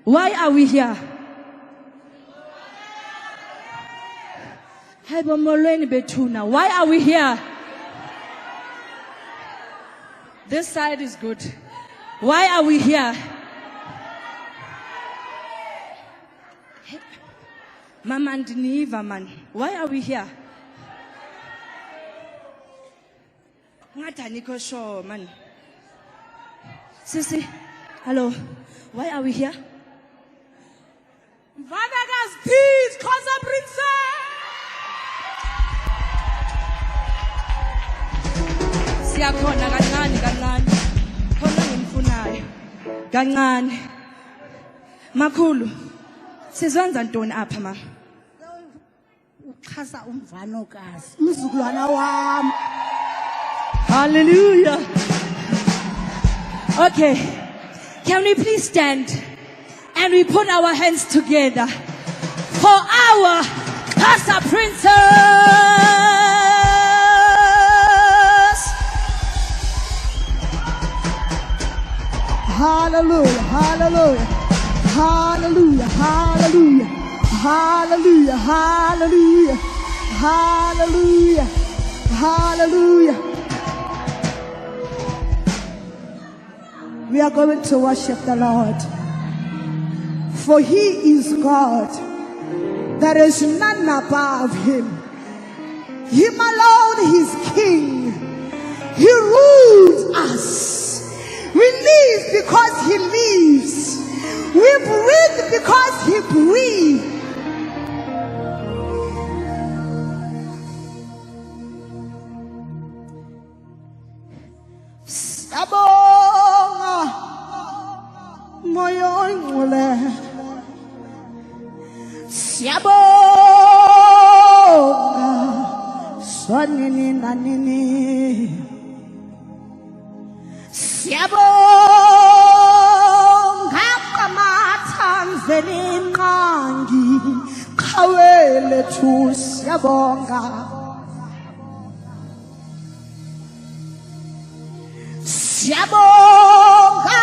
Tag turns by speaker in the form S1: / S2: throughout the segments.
S1: Why are we here? Why are we here? This side is good. Why are we here? Mama ndiniva man. Why are we here? Ngataniko show man. Sisi, hello. Why are we here?
S2: Vanagas peace, Khoza Princess.
S1: Siyakhona kancane kancane. Khona ngimfunayo. Kancane. Makhulu. Sizwenza ntoni apha mama?
S2: Uchaza umvanokazi. Umzukulwana wami.
S1: Hallelujah. Okay. Can we please stand and we put our hands together for our Casa Princess?
S2: Hallelujah, hallelujah, hallelujah, hallelujah, hallelujah, hallelujah, hallelujah, hallelujah. We are going to worship the Lord, for He is God. There is none above Him. Him alone is King. He rules us. We live because He lives. We breathe because He breathes. Siyabonga moyo ongcwele. Siyabonga sonini nanini. Siyabonga kamathanzeni nqangi qhawele thu siyabonga. Siyabonga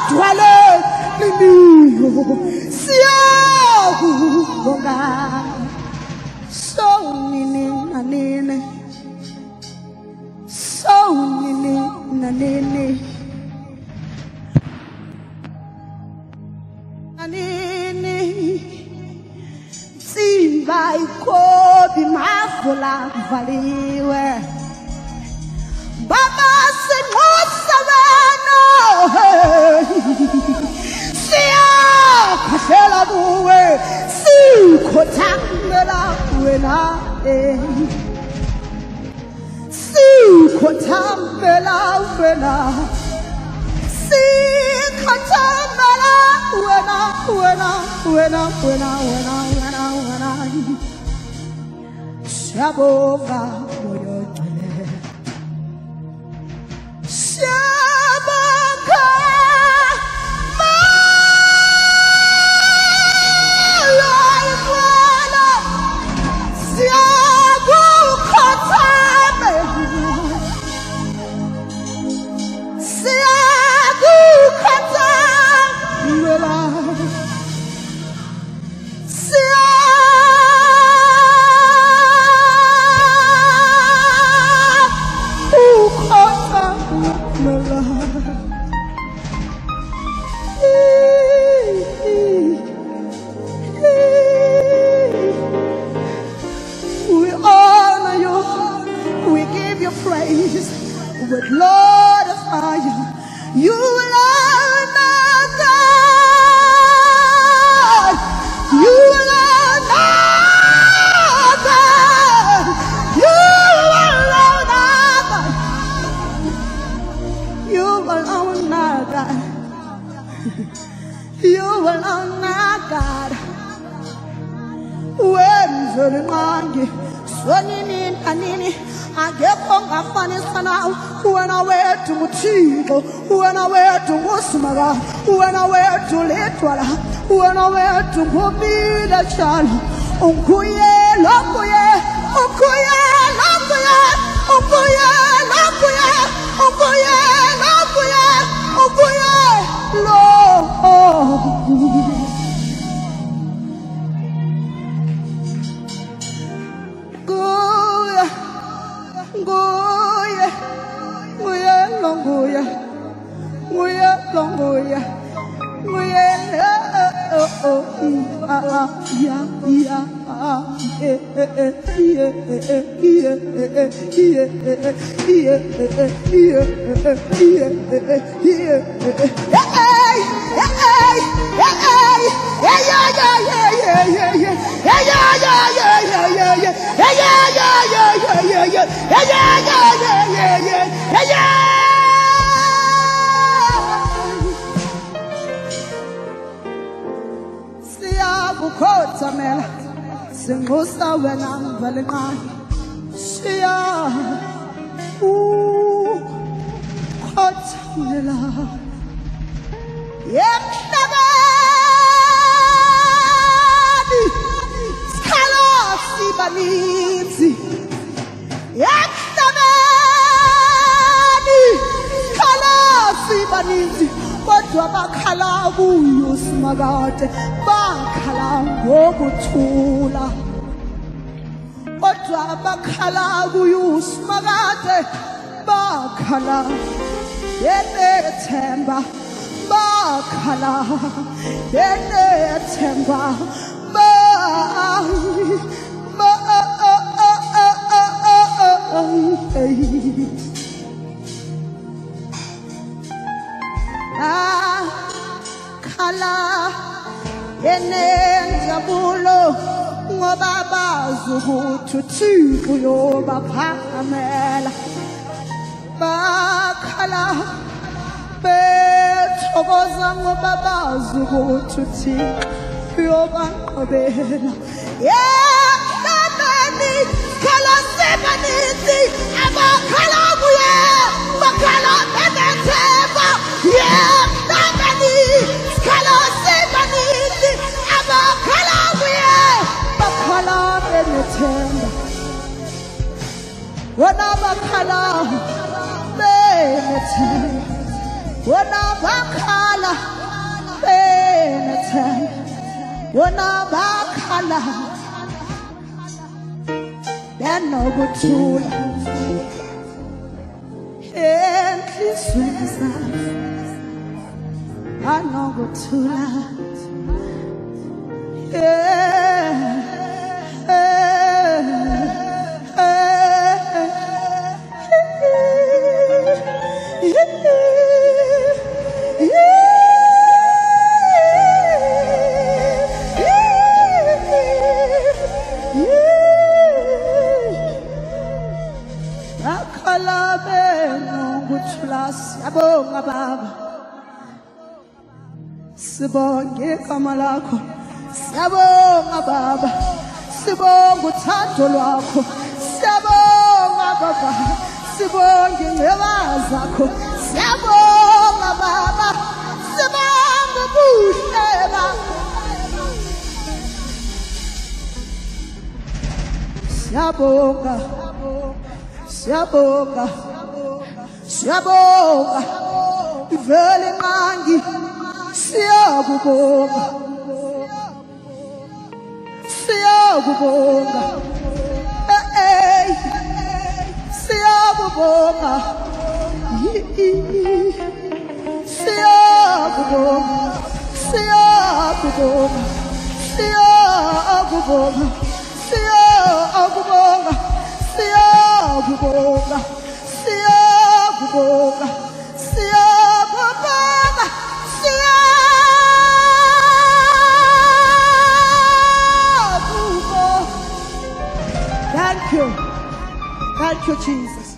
S2: dwale liniyo. Siyabonga sonini nanini. Sonini nanini. Nanini. Simba ikobi mafula valiwe. Baba singosa wena. Siya khashela buwe. Sikhothambela wena. Sikhothambela wena. Sikhothambela wena. Wena. Siyabonga moyo ongcwele. Siyabonga moyo ongcwele. Siyakukhothambela. Siyakukhothambela. We honor you, we give you praise, we glorify you. You alone are God. You alone are God. You alone are God. You alone are God. You alone are God. Wenzele nqangi sonini nanini akekho ongafanisa nawe. Wena wethu nguThixo, wena wethu nguSimaka, wena wethu lidwala, wena wethu ngumile njalo. Unguye lokuye, unguye lokuye, unguye lokuye, unguye lokuye, unguye lo. Siyakukhotamela singusa wena mvelenkani siyakukhotamela emhlabeni sikhalo sibaninzi emhlabeni sikhalo sibaninzi kodwa bakhala kuyo simakade bakhala ngokuthula kodwa bakhala kuyo simakade bakhala yenethemba bakhala yenethemba khala yenenjabulo ngoba bazi ukuthi uThixo uyobaphamela bakhala bethokoza ngoba bazi ukuthi uThixo uyobaqobela emhlabeni khala sebaninzi abakhala kuye bakhala benethemba emhlabeni khala sebaninzi abakhala kuye bakhala benethemba wona bakhala benethemba wona bakhala benethemba wona bakhala benokuthula enhlizweni zabo banokuthula Siyabonga Baba, sibonge igama lakho. Siyabonga Baba, sibonga uthando lwakho. Siyabonga Baba, sibonge ingceba zakho. Siyabonga Baba, sibonga ubuhle bakho. Siyabonga, siyabonga, siyabonga, ivele nqangi, siyakubonga, siyakubonga, siyakubonga, siyakubonga, siyakubonga, siyakubonga, siyakubonga, siyakubonga, siyakubonga, siyakubonga, siyakubonga. Thank you, Jesus.